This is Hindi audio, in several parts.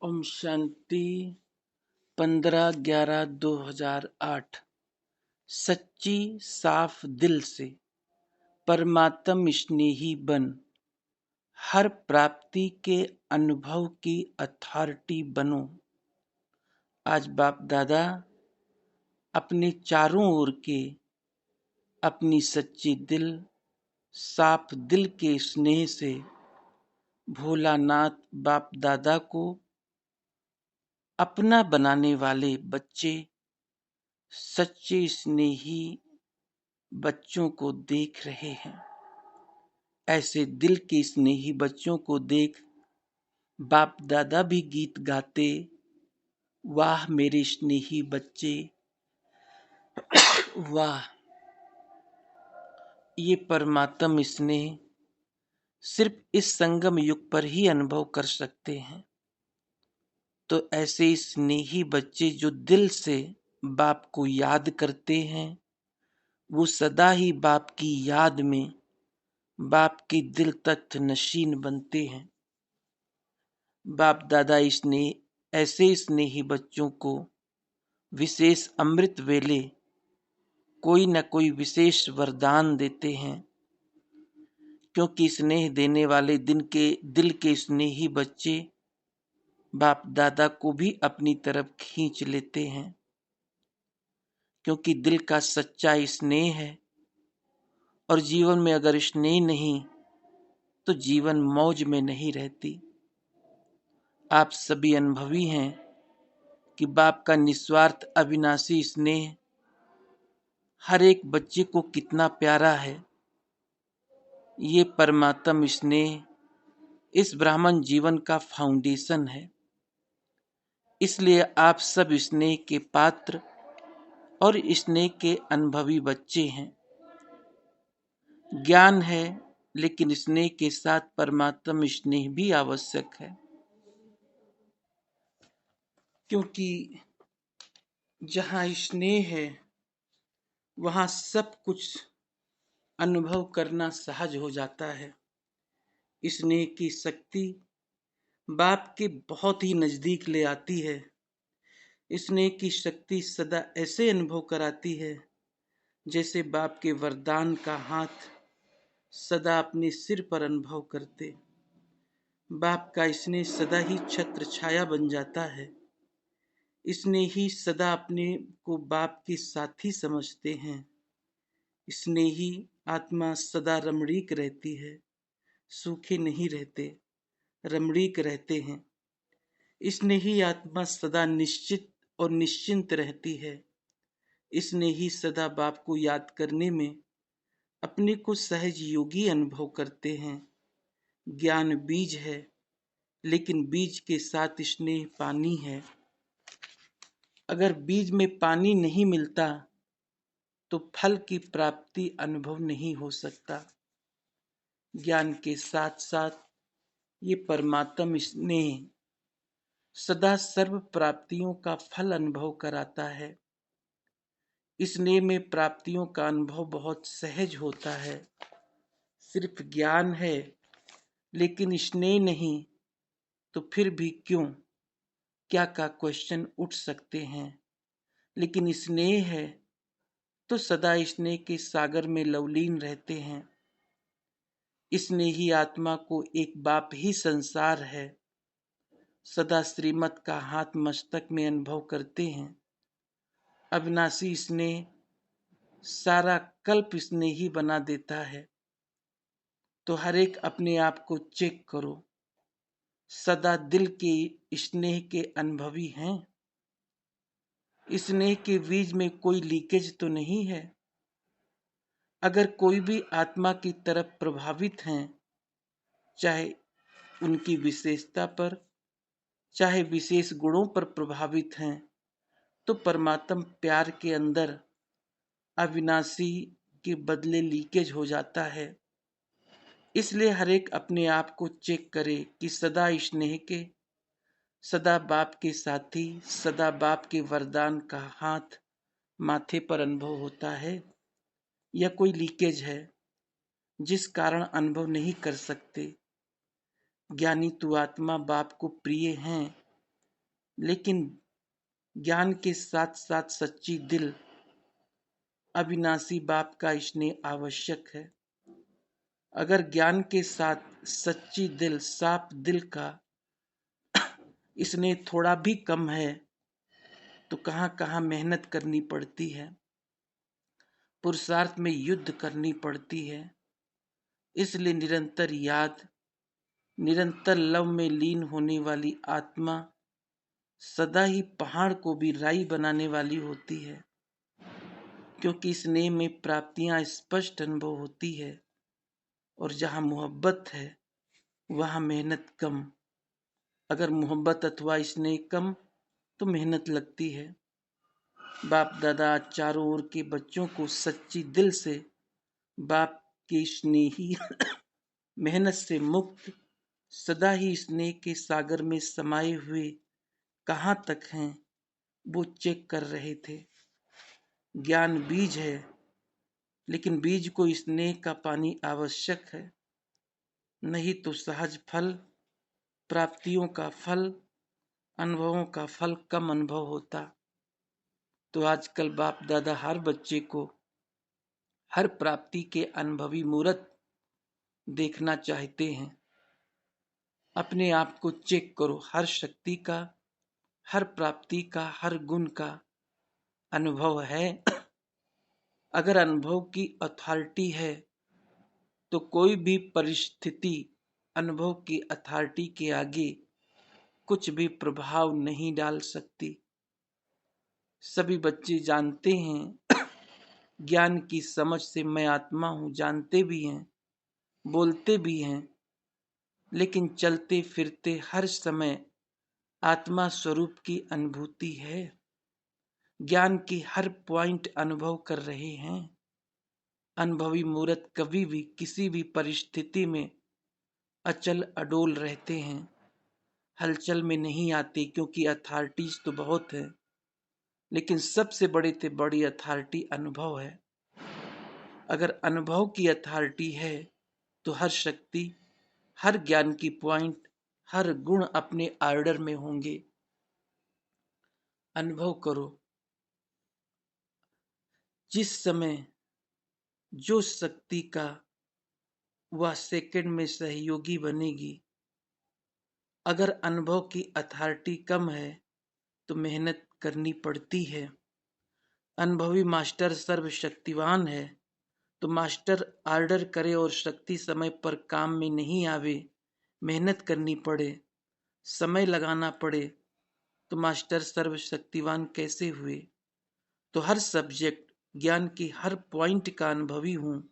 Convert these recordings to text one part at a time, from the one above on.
ओम शांति। 15/11/2008। सच्ची साफ दिल से परमात्म स्नेही बन, हर प्राप्ति के अनुभव की अथॉरिटी बनो। आज बाप दादा अपने चारों ओर के अपनी सच्ची दिल, साफ दिल के स्नेह से भोलानाथ बाप दादा को अपना बनाने वाले बच्चे, सच्चे स्नेही बच्चों को देख रहे हैं। ऐसे दिल के स्नेही बच्चों को देख बाप दादा भी गीत गाते, वाह मेरे स्नेही बच्चे, वाह। ये परमात्म स्नेह सिर्फ इस संगम युग पर ही अनुभव कर सकते हैं। तो ऐसे स्नेही बच्चे जो दिल से बाप को याद करते हैं, वो सदा ही बाप की याद में बाप के दिल तक नशीन बनते हैं। बाप दादा स्नेह ऐसे स्नेही बच्चों को विशेष अमृत वेले कोई न कोई विशेष वरदान देते हैं, क्योंकि स्नेह देने वाले दिल के स्नेही बच्चे बाप दादा को भी अपनी तरफ खींच लेते हैं। क्योंकि दिल का सच्चा स्नेह है, और जीवन में अगर स्नेह नहीं तो जीवन मौज में नहीं रहती। आप सभी अनुभवी हैं कि बाप का निस्वार्थ अविनाशी स्नेह हर एक बच्चे को कितना प्यारा है। ये परमात्म स्नेह इस ब्राह्मण जीवन का फाउंडेशन है। इसलिए आप सब स्नेह के पात्र और स्नेह के अनुभवी बच्चे हैं। ज्ञान है, लेकिन स्नेह के साथ परमात्म स्नेह भी आवश्यक है। क्योंकि जहाँ स्नेह है वहाँ सब कुछ अनुभव करना सहज हो जाता है। स्नेह की शक्ति बाप के बहुत ही नजदीक ले आती है। स्नेह की शक्ति सदा ऐसे अनुभव कराती है जैसे बाप के वरदान का हाथ सदा अपने सिर पर अनुभव करते। बाप का स्नेह सदा ही छत्र छाया बन जाता है। स्नेह ही सदा अपने को बाप के साथी समझते हैं। स्नेही आत्मा सदा रमणीक रहती है, सूखे नहीं रहते, रमणीक रहते हैं। स्नेही आत्मा सदा निश्चित और निश्चिंत रहती है। स्नेही सदा बाप को याद करने में अपने को सहज योगी अनुभव करते हैं। ज्ञान बीज है, लेकिन बीज के साथ स्नेह पानी है। अगर बीज में पानी नहीं मिलता तो फल की प्राप्ति अनुभव नहीं हो सकता। ज्ञान के साथ साथ ये परमात्म स्नेह सदा सर्व प्राप्तियों का फल अनुभव कराता है। स्नेह में प्राप्तियों का अनुभव बहुत सहज होता है। सिर्फ ज्ञान है लेकिन स्नेह नहीं तो फिर भी क्यों, क्या का क्वेश्चन उठ सकते हैं। लेकिन स्नेह है तो सदा स्नेह के सागर में लवलीन रहते हैं। स्नेही आत्मा को एक बाप ही संसार है। सदा श्रीमत का हाथ मस्तक में अनुभव करते हैं। अविनाशी स्नेह सारा कल्प स्नेही बना देता है। तो हर एक अपने आप को चेक करो, सदा दिल के स्नेह के अनुभवी हैं। स्नेह के बीज में कोई लीकेज तो नहीं है। अगर कोई भी आत्मा की तरफ प्रभावित हैं, चाहे उनकी विशेषता पर, चाहे विशेष गुणों पर प्रभावित हैं, तो परमात्म प्यार के अंदर अविनाशी के बदले लीकेज हो जाता है। इसलिए हर एक अपने आप को चेक करे कि सदा स्नेह के, सदा बाप के साथी, सदा बाप के वरदान का हाथ माथे पर अनुभव होता है, या कोई लीकेज है जिस कारण अनुभव नहीं कर सकते। ज्ञानी तु आत्मा बाप को प्रिय हैं, लेकिन ज्ञान के साथ साथ सच्ची दिल, अविनाशी बाप का स्नेह आवश्यक है। अगर ज्ञान के साथ सच्ची दिल, साफ दिल का स्नेह थोड़ा भी कम है तो कहाँ कहाँ मेहनत करनी पड़ती है, पुरुषार्थ में युद्ध करनी पड़ती है। इसलिए निरंतर याद, निरंतर लव में लीन होने वाली आत्मा सदा ही पहाड़ को भी राई बनाने वाली होती है, क्योंकि स्नेह में प्राप्तियां स्पष्ट अनुभव होती है और जहां मोहब्बत है वहां मेहनत कम। अगर मोहब्बत अथवा स्नेह कम तो मेहनत लगती है। बाप दादा चारों ओर के बच्चों को सच्ची दिल से बाप के स्नेही मेहनत से मुक्त, सदा ही स्नेह के सागर में समाये हुए कहाँ तक हैं वो चेक कर रहे थे। ज्ञान बीज है, लेकिन बीज को स्नेह का पानी आवश्यक है, नहीं तो सहज फल, प्राप्तियों का फल, अनुभवों का फल कम अनुभव होता। तो आजकल बाप दादा हर बच्चे को हर प्राप्ति के अनुभवी मूर्त देखना चाहते हैं। अपने आप को चेक करो, हर शक्ति का, हर प्राप्ति का, हर गुण का अनुभव है। अगर अनुभव की अथॉरिटी है तो कोई भी परिस्थिति अनुभव की अथॉरिटी के आगे कुछ भी प्रभाव नहीं डाल सकती। सभी बच्चे जानते हैं, ज्ञान की समझ से मैं आत्मा हूं, जानते भी हैं, बोलते भी हैं, लेकिन चलते फिरते हर समय आत्मा स्वरूप की अनुभूति है। ज्ञान की हर पॉइंट अनुभव कर रहे हैं। अनुभवी मूर्त कभी भी किसी भी परिस्थिति में अचल अडोल रहते हैं, हलचल में नहीं आते, क्योंकि अथॉरिटीज तो बहुत है, लेकिन सबसे बड़ी अथॉरिटी अनुभव है। अगर अनुभव की अथॉरिटी है तो हर शक्ति, हर ज्ञान की पॉइंट, हर गुण अपने ऑर्डर में होंगे। अनुभव करो, जिस समय जो शक्ति का वह सेकंड में सहयोगी बनेगी। अगर अनुभव की अथॉरिटी कम है तो मेहनत करनी पड़ती है। अनुभवी मास्टर सर्वशक्तिवान है तो मास्टर ऑर्डर करे और शक्ति समय पर काम में नहीं आवे, मेहनत करनी पड़े, समय लगाना पड़े, तो मास्टर सर्वशक्तिवान कैसे हुए? तो हर सब्जेक्ट, ज्ञान की हर पॉइंट का अनुभवी हूं।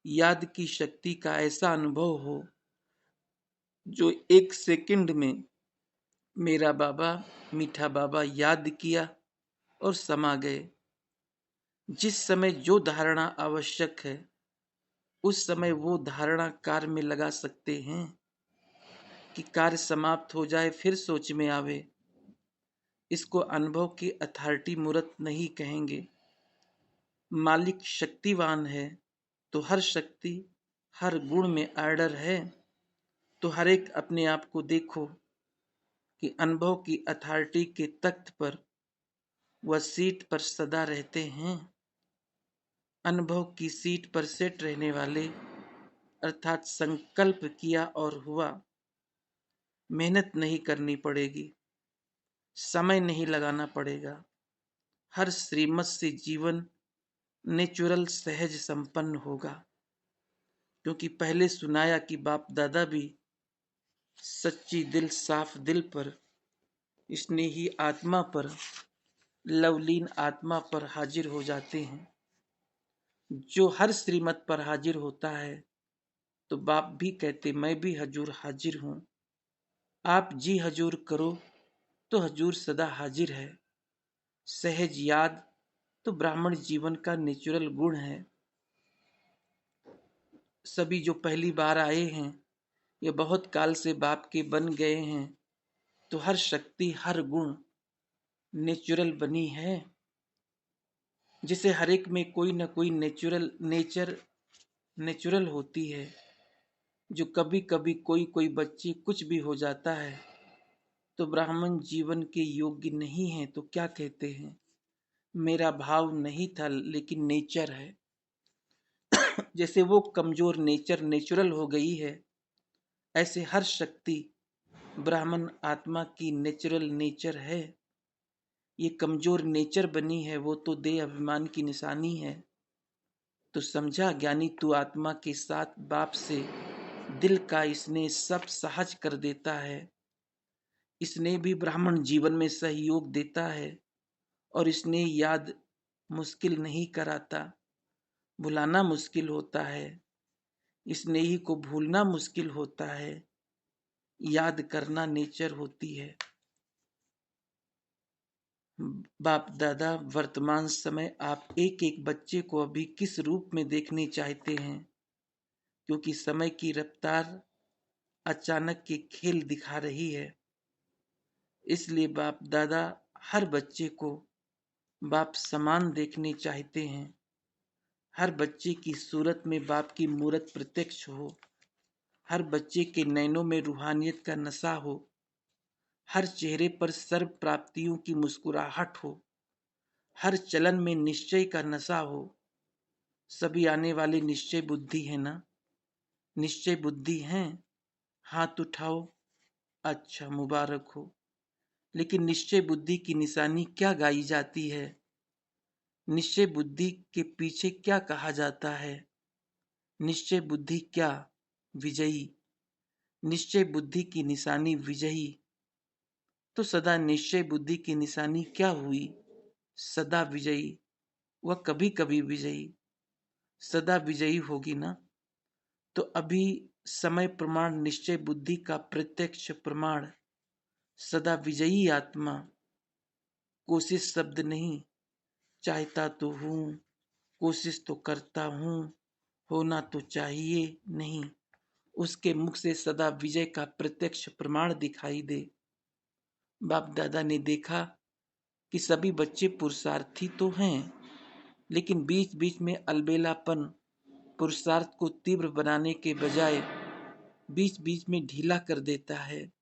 याद की शक्ति का ऐसा अनुभव हो जो एक सेकंड में मेरा बाबा, मीठा बाबा याद किया और समा गए। जिस समय जो धारणा आवश्यक है उस समय वो धारणा कार्य में लगा सकते हैं कि कार्य समाप्त हो जाए फिर सोच में आवे। इसको अनुभव की अथॉरिटी मूर्त नहीं कहेंगे। मालिक शक्तिवान है तो हर शक्ति, हर गुण में ऑर्डर है। तो हर एक अपने आप को देखो कि अनुभव की अथॉरिटी के तख्त पर वह सीट पर सदा रहते हैं। अनुभव की सीट पर सेट रहने वाले, अर्थात संकल्प किया और हुआ। मेहनत नहीं करनी पड़ेगी, समय नहीं लगाना पड़ेगा। हर श्रीमत से जीवन नेचुरल सहज संपन्न होगा, क्योंकि पहले सुनाया कि बाप दादा भी सच्ची दिल, साफ दिल पर, स्नेही आत्मा पर, लवलीन आत्मा पर हाजिर हो जाते हैं। जो हर श्रीमत पर हाजिर होता है तो बाप भी कहते मैं भी हजूर हाजिर हूं। आप जी हजूर करो तो हजूर सदा हाजिर है। सहज याद तो ब्राह्मण जीवन का नेचुरल गुण है। सभी जो पहली बार आए हैं या बहुत काल से बाप के बन गए हैं तो हर शक्ति, हर गुण नेचुरल बनी है। जिसे हर एक में कोई ना कोई नेचुरल होती है। जो कभी कभी कोई बच्चे कुछ भी हो जाता है तो ब्राह्मण जीवन के योग्य नहीं है तो क्या कहते हैं? मेरा भाव नहीं था लेकिन नेचर है। जैसे वो कमजोर नेचुरल हो गई है, ऐसे हर शक्ति ब्राह्मण आत्मा की नेचर है। ये कमजोर नेचर बनी है, वो तो देह अभिमान की निशानी है। तो समझा ज्ञानी, तू आत्मा के साथ बाप से दिल का स्नेह सब सहज कर देता है। स्नेह भी ब्राह्मण जीवन में सहयोग देता है, और स्नेह याद मुश्किल नहीं कराता, भुलाना मुश्किल होता है। स्नेही को भूलना मुश्किल होता है, याद करना नेचर होती है। बाप दादा, वर्तमान समय आप एक एक बच्चे को अभी किस रूप में देखने चाहते हैं? क्योंकि समय की रफ्तार अचानक के खेल दिखा रही है। इसलिए बाप दादा हर बच्चे को बाप समान देखने चाहते हैं। हर बच्चे की सूरत में बाप की मूरत प्रत्यक्ष हो, हर बच्चे के नैनों में रूहानियत का नशा हो, हर चेहरे पर सर्व प्राप्तियों की मुस्कुराहट हो, हर चलन में निश्चय का नशा हो। सभी आने वाले निश्चय बुद्धि है ना? निश्चय बुद्धि हैं? हाथ उठाओ। अच्छा, मुबारक हो। लेकिन निश्चय बुद्धि की निशानी क्या गाई जाती है? निश्चय बुद्धि के पीछे क्या कहा जाता है? निश्चय बुद्धि क्या? विजयी। निश्चय बुद्धि की निशानी विजयी। तो सदा निश्चय बुद्धि की निशानी क्या हुई? सदा विजयी। वह कभी कभी विजयी, सदा विजयी होगी ना? तो अभी समय प्रमाण निश्चय बुद्धि का प्रत्यक्ष प्रमाण, सदा विजयी आत्मा। कोशिश शब्द नहीं, चाहता तो हूं, कोशिश तो करता हूं, होना तो चाहिए नहीं। उसके मुख से सदा विजय का प्रत्यक्ष प्रमाण दिखाई दे। बाप दादा ने देखा कि सभी बच्चे पुरुषार्थी तो हैं, लेकिन बीच बीच में अलबेलापन पुरुषार्थ को तीव्र बनाने के बजाय बीच बीच में ढीला कर देता है।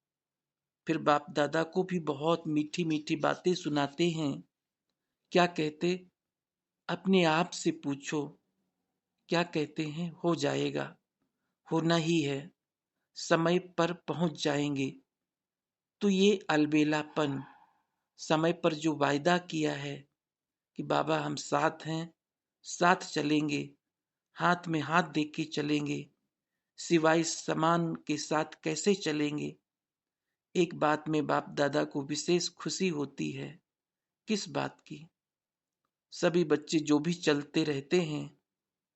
फिर बाप दादा को भी बहुत मीठी मीठी बातें सुनाते हैं। क्या कहते? अपने आप से पूछो। क्या कहते हैं? हो जाएगा, होना ही है, समय पर पहुंच जाएंगे। तो ये अलबेलापन, समय पर जो वायदा किया है कि बाबा हम साथ हैं, साथ चलेंगे, हाथ में हाथ दे के चलेंगे, सिवाय समान के साथ कैसे चलेंगे? एक बात में बाप दादा को विशेष खुशी होती है। किस बात की? सभी बच्चे जो भी चलते रहते हैं,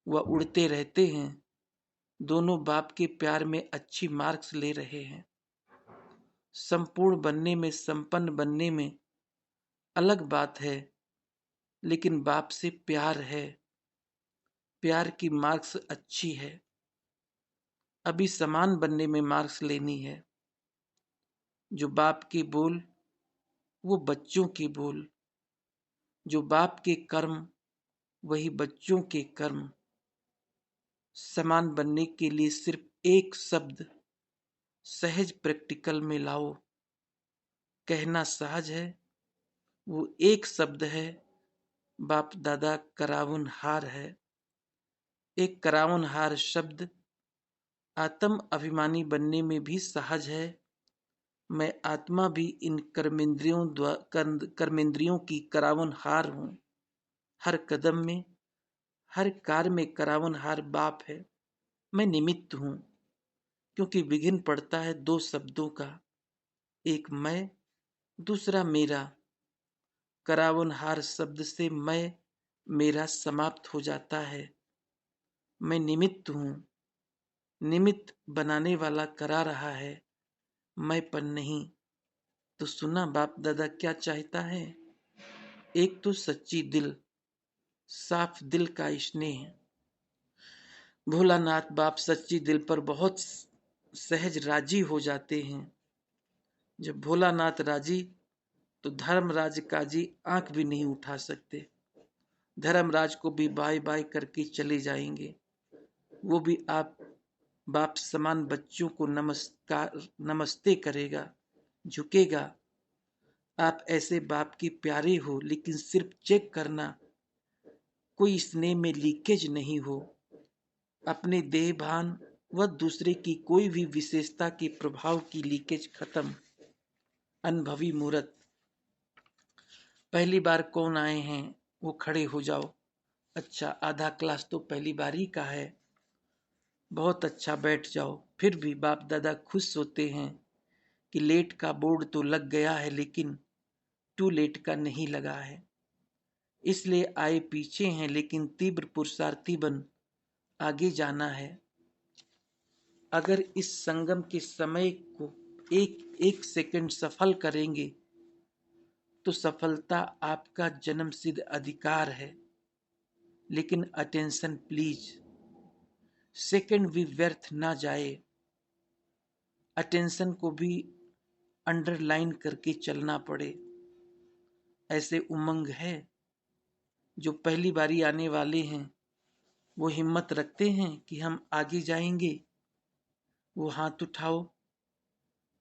वह उड़ते रहते हैं, दोनों बाप के प्यार में अच्छी मार्क्स ले रहे हैं। संपूर्ण बनने में, संपन्न बनने में अलग बात है, लेकिन बाप से प्यार है, प्यार की मार्क्स अच्छी है। अभी समान बनने में मार्क्स लेनी है। जो बाप के बोल वो बच्चों के बोल, जो बाप के कर्म वही बच्चों के कर्म। समान बनने के लिए सिर्फ एक शब्द सहज प्रैक्टिकल में लाओ। कहना सहज है, वो एक शब्द है, बाप दादा करावनहार है। एक करावनहार शब्द आत्म अभिमानी बनने में भी सहज है। मैं आत्मा भी इन कर्मेंद्रियों की करावनहार हूँ। हर कदम में, हर कार्य में करावनहार बाप है। मैं निमित्त हूँ, क्योंकि विघ्न पड़ता है दो शब्दों का, एक मैं, दूसरा मेरा। करावनहार शब्द से मैं मेरा समाप्त हो जाता है। मैं निमित्त हूँ, निमित्त बनाने वाला करा रहा है, मैंपन नहीं। तो सुना बाप दादा क्या चाहता है? एक तो सच्ची दिल, साफ दिल का स्नेह। भोलानाथ बाप सच्ची दिल पर बहुत सहज राजी हो जाते हैं। जब भोलानाथ राजी तो धर्मराज काजी आंख भी नहीं उठा सकते। धर्मराज को भी बाय बाय करके चले जाएंगे। वो भी आप बाप समान बच्चों को नमस्कार नमस्ते करेगा। झुकेगा। आप ऐसे बाप के प्यारे हो, लेकिन सिर्फ चेक करना कोई स्नेह में लीकेज नहीं हो। अपने देह भान व दूसरे की कोई भी विशेषता के प्रभाव की लीकेज खत्म। अनुभवी मूर्त। पहली बार कौन आए हैं वो खड़े हो जाओ। अच्छा, आधा क्लास तो पहली बार ही का है। बहुत अच्छा, बैठ जाओ। फिर भी बाप दादा खुश होते हैं कि लेट का बोर्ड तो लग गया है, लेकिन टू लेट का नहीं लगा है। इसलिए आए पीछे हैं, लेकिन तीव्र पुरुषार्थी बन आगे जाना है। अगर इस संगम के समय को एक एक सेकंड सफल करेंगे तो सफलता आपका जन्मसिद्ध अधिकार है। लेकिन अटेंशन प्लीज, सेकंड भी व्यर्थ ना जाए। अटेंशन को भी अंडरलाइन करके चलना पड़े। ऐसे उमंग है जो पहली बारी आने वाले हैं, वो हिम्मत रखते हैं कि हम आगे जाएंगे। वो हाथ उठाओ,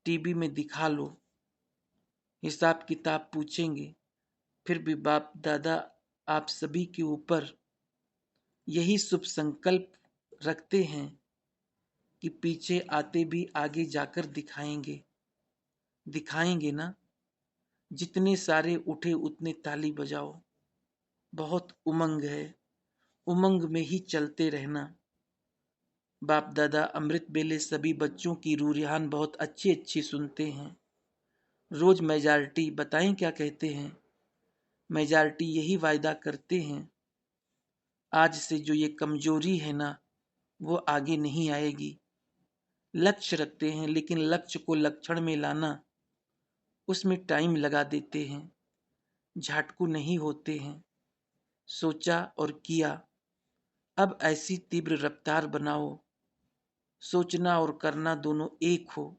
टीवी में दिखा लो, हिसाब किताब पूछेंगे। फिर भी बाप दादा आप सभी के ऊपर यही शुभ संकल्प रखते हैं कि पीछे आते भी आगे जाकर दिखाएंगे। दिखाएंगे ना। जितने सारे उठे उतने ताली बजाओ। बहुत उमंग है, उमंग में ही चलते रहना। बाप दादा अमृत बेले सभी बच्चों की रूरियान बहुत अच्छी अच्छी सुनते हैं। रोज मेजॉरिटी बताएं क्या कहते हैं। मेजॉरिटी यही वायदा करते हैं, आज से जो ये कमजोरी है ना, वो आगे नहीं आएगी। लक्ष्य रखते हैं, लेकिन लक्ष्य को लक्षण में लाना, उसमें टाइम लगा देते हैं। झाटकू नहीं होते हैं। सोचा और किया। अब ऐसी तीव्र रफ्तार बनाओ, सोचना और करना दोनों एक हो।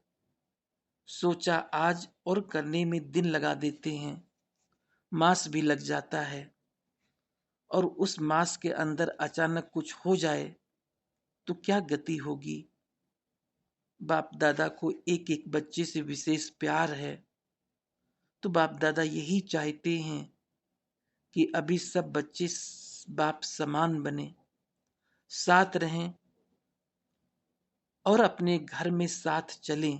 सोचा आज और करने में दिन लगा देते हैं, मास भी लग जाता है। और उस मास के अंदर अचानक कुछ हो जाए तो क्या गति होगी। बाप दादा को एक एक बच्चे से विशेष प्यार है, तो बाप दादा यही चाहते हैं कि अभी सब बच्चे बाप समान बने, साथ रहें और अपने घर में साथ चलें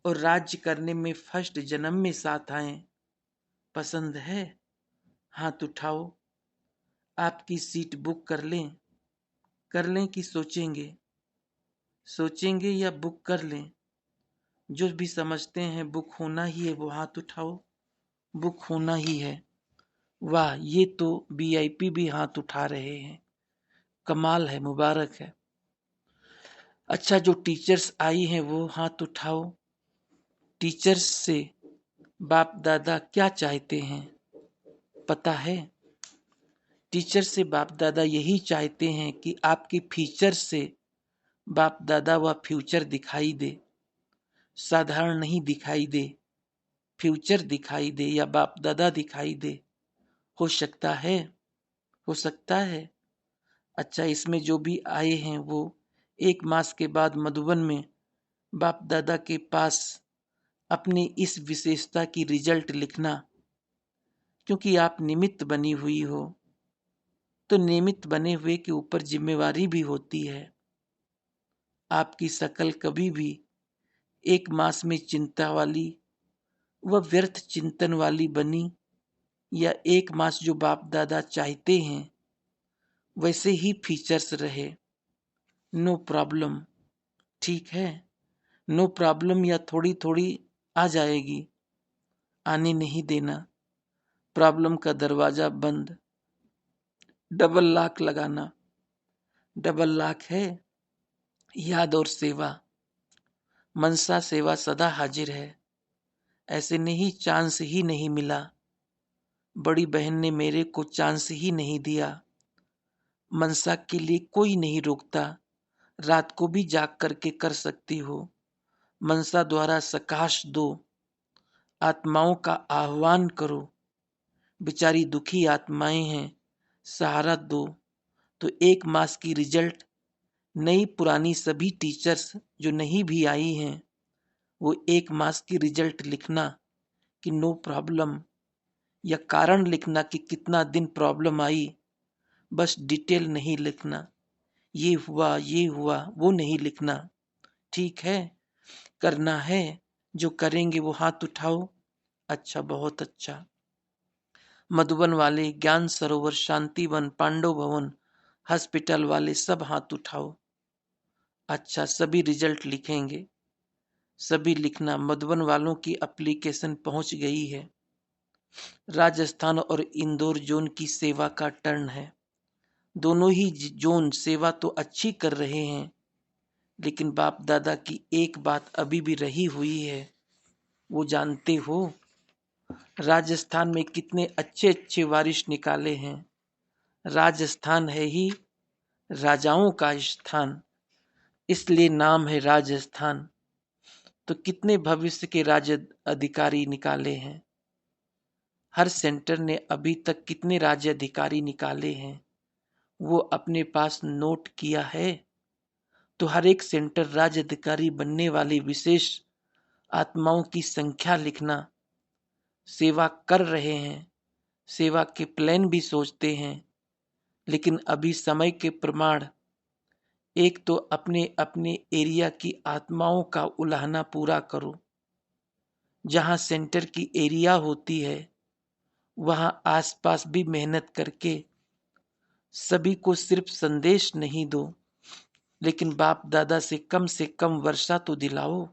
और राज्य करने में फर्स्ट जन्म में साथ आएं। पसंद है? हाथ उठाओ। आपकी सीट बुक कर लें कि सोचेंगे? सोचेंगे या बुक कर लें? जो भी समझते हैं बुक होना ही है वो हाथ उठाओ। बुक होना ही है। वाह, ये तो वीआईपी भी हाथ उठा रहे हैं। कमाल है, मुबारक है। अच्छा, जो टीचर्स आई हैं वो हाथ उठाओ। टीचर्स से बाप दादा क्या चाहते हैं पता है? टीचर से बाप दादा यही चाहते हैं कि आपके फीचर से बाप दादा व फ्यूचर दिखाई दे। साधारण नहीं दिखाई दे, फ्यूचर दिखाई दे या बाप दादा दिखाई दे। हो सकता है, हो सकता है। अच्छा, इसमें जो भी आए हैं वो 1 मास के बाद मधुबन में बाप दादा के पास अपनी इस विशेषता की रिजल्ट लिखना। क्योंकि आप निमित्त बनी हुई हो, तो निमित्त बने हुए के ऊपर जिम्मेवारी भी होती है। आपकी शकल कभी भी 1 मास में चिंता वाली व व्यर्थ चिंतन वाली बनी, या 1 मास जो बाप दादा चाहते हैं वैसे ही फीचर्स रहे। नो प्रॉब्लम, ठीक है। नो प्रॉब्लम या थोड़ी थोड़ी आ जाएगी, आने नहीं देना। प्रॉब्लम का दरवाजा बंद। डबल लॉक लगाना। डबल लॉक है याद और सेवा। मनसा सेवा सदा हाजिर है। ऐसे नहीं चांस ही नहीं मिला, बड़ी बहन ने मेरे को चांस ही नहीं दिया। मनसा के लिए कोई नहीं रोकता, रात को भी जाग करके कर सकती हो। मनसा द्वारा सकाश दो, आत्माओं का आह्वान करो। बेचारी दुखी आत्माएं हैं, सहारा दो। तो 1 मास की रिजल्ट नई पुरानी सभी टीचर्स जो नहीं भी आई हैं वो 1 मास की रिजल्ट लिखना कि नो प्रॉब्लम, या कारण लिखना कि कितना दिन प्रॉब्लम आई, बस डिटेल नहीं लिखना। ये हुआ वो नहीं लिखना। ठीक है, करना है, जो करेंगे वो हाथ उठाओ। अच्छा, बहुत अच्छा। मधुबन वाले, ज्ञान सरोवर, शांतिवन, पांडव भवन, हॉस्पिटल वाले सब हाथ उठाओ। अच्छा, सभी रिजल्ट लिखेंगे। सभी लिखना। मधुबन वालों की एप्लीकेशन पहुंच गई है। राजस्थान और इंदौर जोन की सेवा का टर्न है। दोनों ही जोन सेवा तो अच्छी कर रहे हैं, लेकिन बाप दादा की एक बात अभी भी रही हुई है। वो जानते हो, राजस्थान में कितने अच्छे अच्छे वारिस निकाले हैं। राजस्थान है ही राजाओं का स्थान, इसलिए नाम है राजस्थान। तो कितने भविष्य के राज्य अधिकारी निकाले हैं। हर सेंटर ने अभी तक कितने राज्य अधिकारी निकाले हैं, वो अपने पास नोट किया है। तो हर एक सेंटर राज्य अधिकारी बनने वाली विशेष आत्माओं की संख्या लिखना। सेवा कर रहे हैं, सेवा के प्लान भी सोचते हैं, लेकिन अभी समय के प्रमाण, एक तो अपने अपने एरिया की आत्माओं का उलाहना पूरा करो। जहां सेंटर की एरिया होती है, वहां आसपास भी मेहनत करके सभी को सिर्फ संदेश नहीं दो, लेकिन बाप दादा से कम वर्षा तो दिलाओ।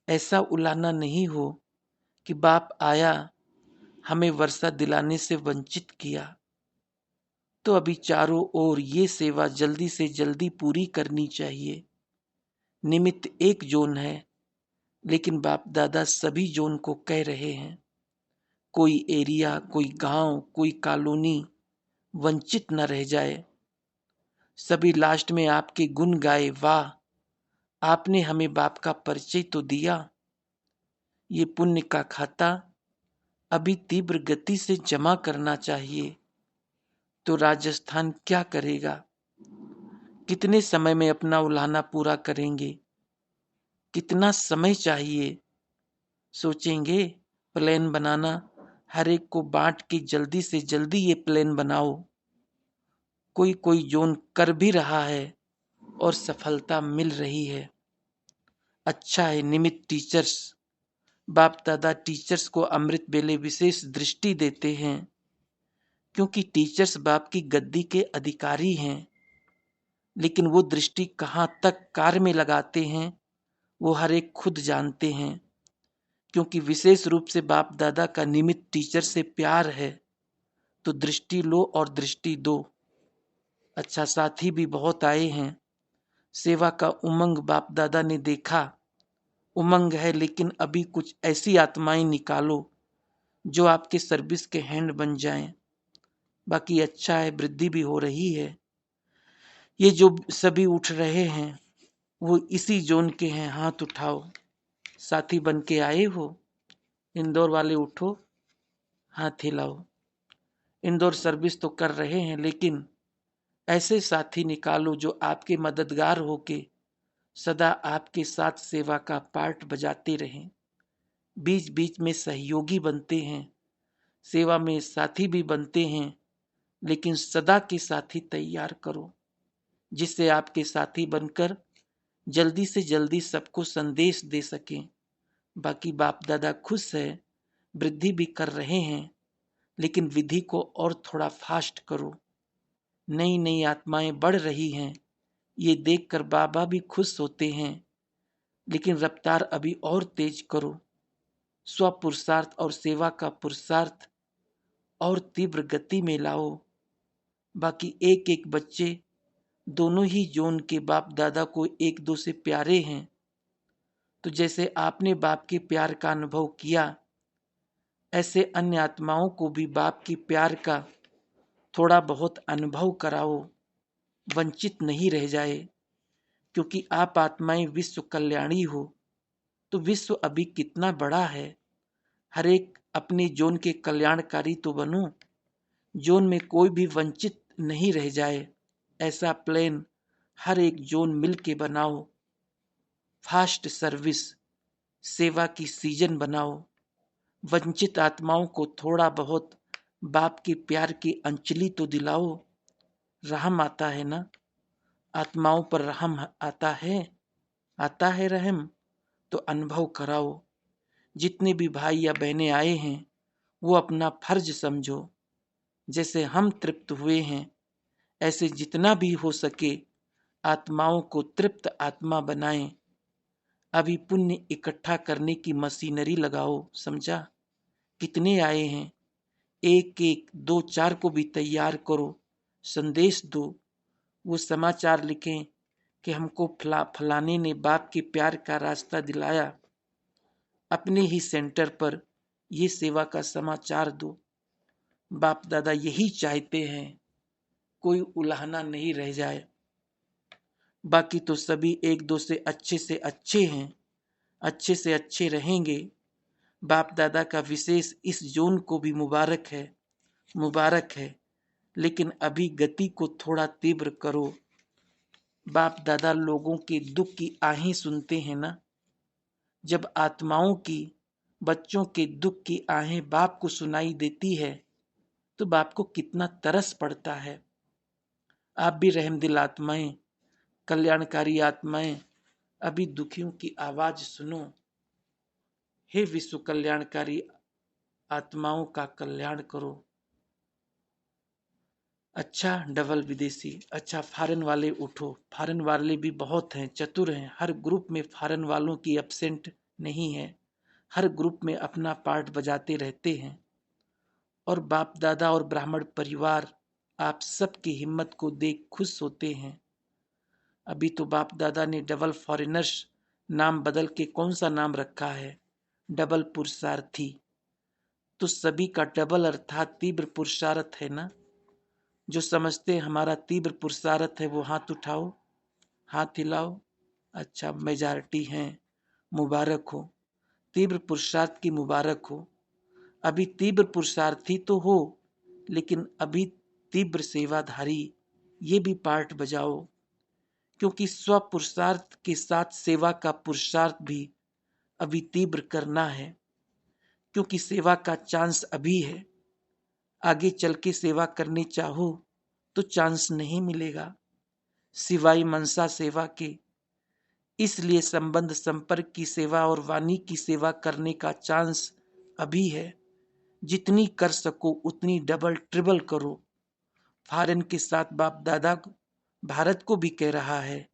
ऐसा उलाहना नहीं हो कि बाप आया, हमें वर्षा दिलाने से वंचित किया। तो अभी चारों ओर ये सेवा जल्दी से जल्दी पूरी करनी चाहिए। निमित्त एक जोन है, लेकिन बाप दादा सभी जोन को कह रहे हैं। कोई एरिया, कोई गांव, कोई कॉलोनी वंचित न रह जाए। सभी लास्ट में आपके गुण गाए, वाह, आपने हमें बाप का परिचय तो दिया। ये पुण्य का खाता अभी तीव्र गति से जमा करना चाहिए। तो राजस्थान क्या करेगा? कितने समय में अपना उलाहना पूरा करेंगे? कितना समय चाहिए? सोचेंगे, प्लान बनाना, हर एक को बांट के जल्दी से जल्दी ये प्लान बनाओ। कोई कोई जोन कर भी रहा है और सफलता मिल रही है। अच्छा है। निमित्त टीचर्स, बाप दादा टीचर्स को अमृत बेले विशेष दृष्टि देते हैं, क्योंकि टीचर्स बाप की गद्दी के अधिकारी हैं। लेकिन वो दृष्टि कहाँ तक कार्य में लगाते हैं, वो हर एक खुद जानते हैं। क्योंकि विशेष रूप से बाप दादा का निमित्त टीचर से प्यार है, तो दृष्टि लो और दृष्टि दो। अच्छा, साथी भी बहुत आए हैं। सेवा का उमंग बाप दादा ने देखा। उमंग है, लेकिन अभी कुछ ऐसी आत्माएं निकालो जो आपके सर्विस के हैंड बन जाएं। बाकी अच्छा है, वृद्धि भी हो रही है। ये जो सभी उठ रहे हैं वो इसी जोन के हैं। हाथ उठाओ, साथी बन के आए हो। इंदौर वाले उठो, हाथ हिलाओ। इंदौर सर्विस तो कर रहे हैं, लेकिन ऐसे साथी निकालो जो आपके मददगार होके सदा आपके साथ सेवा का पार्ट बजाते रहें। बीच बीच में सहयोगी बनते हैं, सेवा में साथी भी बनते हैं, लेकिन सदा के साथी तैयार करो, जिससे आपके साथी बनकर जल्दी से जल्दी सबको संदेश दे सकें। बाकी बाप दादा खुश है, वृद्धि भी कर रहे हैं, लेकिन विधि को और थोड़ा फास्ट करो। नई नई आत्माएं बढ़ रही हैं, ये देखकर बाबा भी खुश होते हैं, लेकिन रफ्तार अभी और तेज करो। स्व पुरुषार्थ और सेवा का पुरुषार्थ और तीव्र गति में लाओ। बाकी एक एक बच्चे दोनों ही जोन के बाप दादा को एक दो से प्यारे हैं। तो जैसे आपने बाप के प्यार का अनुभव किया, ऐसे अन्य आत्माओं को भी बाप की प्यार का थोड़ा बहुत अनुभव कराओ, वंचित नहीं रह जाए। क्योंकि आप आत्माएं विश्व कल्याणी हो, तो विश्व अभी कितना बड़ा है। हर एक अपने जोन के कल्याणकारी तो बनो, जोन में कोई भी वंचित नहीं रह जाए। ऐसा प्लान हर एक जोन मिल के बनाओ। फास्ट सर्विस, सेवा की सीजन बनाओ। वंचित आत्माओं को थोड़ा बहुत बाप के प्यार की अंजलि तो दिलाओ। रहम आता है ना, आत्माओं पर रहम आता है रहम, तो अनुभव कराओ। जितने भी भाई या बहनें आए हैं वो अपना फर्ज समझो। जैसे हम तृप्त हुए हैं ऐसे जितना भी हो सके आत्माओं को तृप्त आत्मा बनाएं। अभी पुण्य इकट्ठा करने की मशीनरी लगाओ। समझा? कितने आए हैं, एक एक दो चार को भी तैयार करो। संदेश दो, वो समाचार लिखें कि हमको फलाने ने बाप के प्यार का रास्ता दिलाया। अपने ही सेंटर पर ये सेवा का समाचार दो। बाप दादा यही चाहते हैं, कोई उलाहना नहीं रह जाए। बाकी तो सभी एक दो से अच्छे हैं, अच्छे से अच्छे रहेंगे। बाप दादा का विशेष इस जोन को भी मुबारक है, मुबारक है। लेकिन अभी गति को थोड़ा तीव्र करो। बाप दादा लोगों के दुख की आहें सुनते हैं ना। जब आत्माओं की, बच्चों के दुख की आहें बाप को सुनाई देती है तो बाप को कितना तरस पड़ता है। आप भी रहमदिल आत्माएं, कल्याणकारी आत्माएं, अभी दुखियों की आवाज सुनो। हे विश्व कल्याणकारी आत्माओं का कल्याण करो। अच्छा डबल विदेशी, अच्छा फॉरेन वाले उठो। फॉरेन वाले भी बहुत हैं, चतुर हैं। हर ग्रुप में फॉरेन वालों की एब्सेंट नहीं है, हर ग्रुप में अपना पार्ट बजाते रहते हैं। और बाप दादा और ब्राह्मण परिवार आप सबकी हिम्मत को देख खुश होते हैं। अभी तो बाप दादा ने डबल फॉरेनर्स नाम बदल के कौन सा नाम रखा है, डबल पुरुषार्थी। तो सभी का डबल अर्थात तीव्र पुरुषार्थ है ना। जो समझते हमारा तीव्र पुरुषार्थ है वो हाथ उठाओ, हाथ हिलाओ। अच्छा मेजॉरिटी हैं, मुबारक हो, तीव्र पुरुषार्थ की मुबारक हो। अभी तीव्र पुरुषार्थी तो हो, लेकिन अभी तीव्र सेवाधारी ये भी पार्ट बजाओ। क्योंकि स्व पुरुषार्थ के साथ सेवा का पुरुषार्थ भी अभी तीव्र करना है। क्योंकि सेवा का चांस अभी है, आगे चल के सेवा करनी चाहो तो चांस नहीं मिलेगा सिवाय मनसा सेवा के। इसलिए संबंध संपर्क की सेवा और वाणी की सेवा करने का चांस अभी है। जितनी कर सको उतनी डबल ट्रिबल करो। फॉरेन के साथ बाप दादा भारत को भी कह रहा है,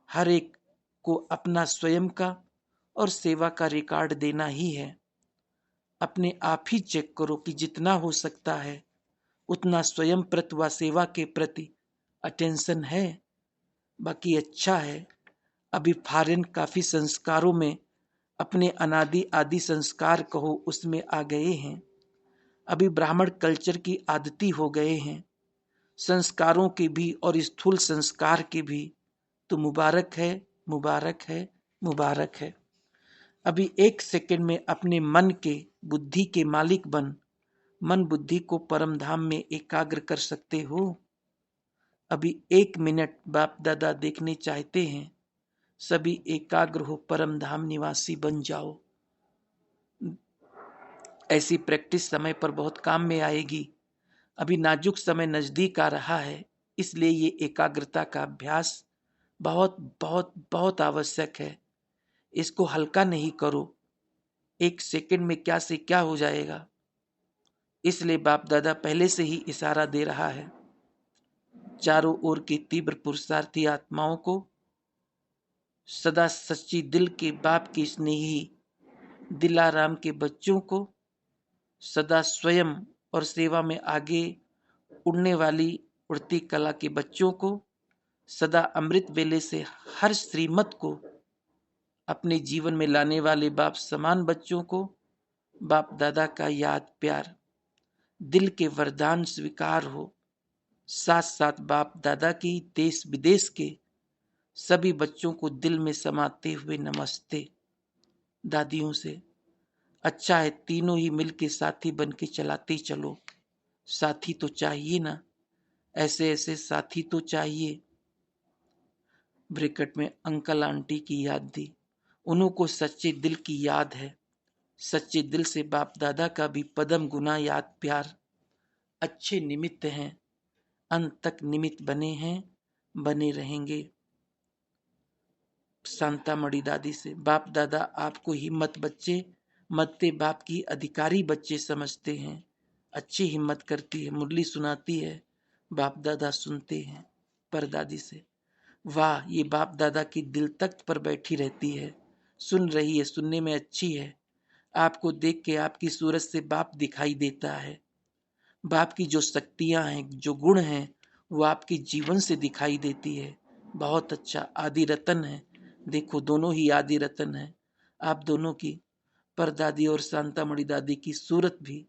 हर एक को अपना स्वयं का और सेवा का रिकॉर्ड देना ही है। अपने आप ही चेक करो कि जितना हो सकता है उतना स्वयं प्रति व सेवा के प्रति अटेंशन है। बाकी अच्छा है, अभी फॉरेन काफी संस्कारों में अपने अनादि आदि संस्कार कहो उसमें आ गए हैं। अभी ब्राह्मण कल्चर की आदती हो गए हैं, संस्कारों के भी और स्थूल संस्कार के भी। तो मुबारक है, मुबारक है, मुबारक है। अभी एक सेकंड में अपने मन के, बुद्धि के मालिक बन मन बुद्धि को परम धाम में एकाग्र कर सकते हो। अभी 1 मिनट बाप दादा देखने चाहते हैं, सभी एकाग्र हो परम धाम निवासी बन जाओ। ऐसी प्रैक्टिस समय पर बहुत काम में आएगी। अभी नाजुक समय नजदीक आ रहा है, इसलिए ये एकाग्रता का अभ्यास बहुत बहुत बहुत आवश्यक है। इसको हल्का नहीं करो, 1 सेकंड में क्या से क्या हो जाएगा। इसलिए बाप दादा पहले से ही इशारा दे रहा है चारों ओर की तीव्र पुरुषार्थी आत्माओं को, सदा सच्ची दिल के बाप की स्नेही दिलाराम के बच्चों को, सदा स्वयं और सेवा में आगे उड़ने वाली उड़ती कला के बच्चों को, सदा अमृत वेले से हर श्रीमत को अपने जीवन में लाने वाले बाप समान बच्चों को बाप दादा का याद प्यार दिल के वरदान स्वीकार हो। साथ साथ बाप दादा की देश विदेश के सभी बच्चों को दिल में समाते हुए नमस्ते। दादियों से अच्छा है तीनों ही मिलके साथी बन के चलाते चलो। साथी तो चाहिए ना, ऐसे ऐसे साथी तो चाहिए। ब्रैकेट में अंकल आंटी की याद दी, उन्हों को सच्चे दिल की याद है। सच्चे दिल से बाप दादा का भी पदम गुना याद प्यार। अच्छे निमित्त हैं, अंत तक निमित्त बने हैं, बने रहेंगे। शांतामणि दादी से, बाप दादा आपको हिम्मत बच्चे मत्ते बाप की अधिकारी बच्चे समझते हैं। अच्छी हिम्मत करती है, मुरली सुनाती है, बाप दादा सुनते हैं। परदादी से, वाह ये बाप दादा की दिल तख्त पर बैठी रहती है, सुन रही है, सुनने में अच्छी है। आपको देख के आपकी सूरत से बाप दिखाई देता है। बाप की जो शक्तियां हैं, जो गुण हैं, वो आपके जीवन से दिखाई देती है। बहुत अच्छा, आदि रतन है। देखो दोनों ही आदि रतन है। आप दोनों की, परदादी और शांतामणि दादी की सूरत भी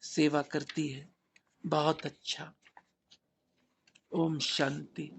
सेवा करती है। बहुत अच्छा। ओम शांति।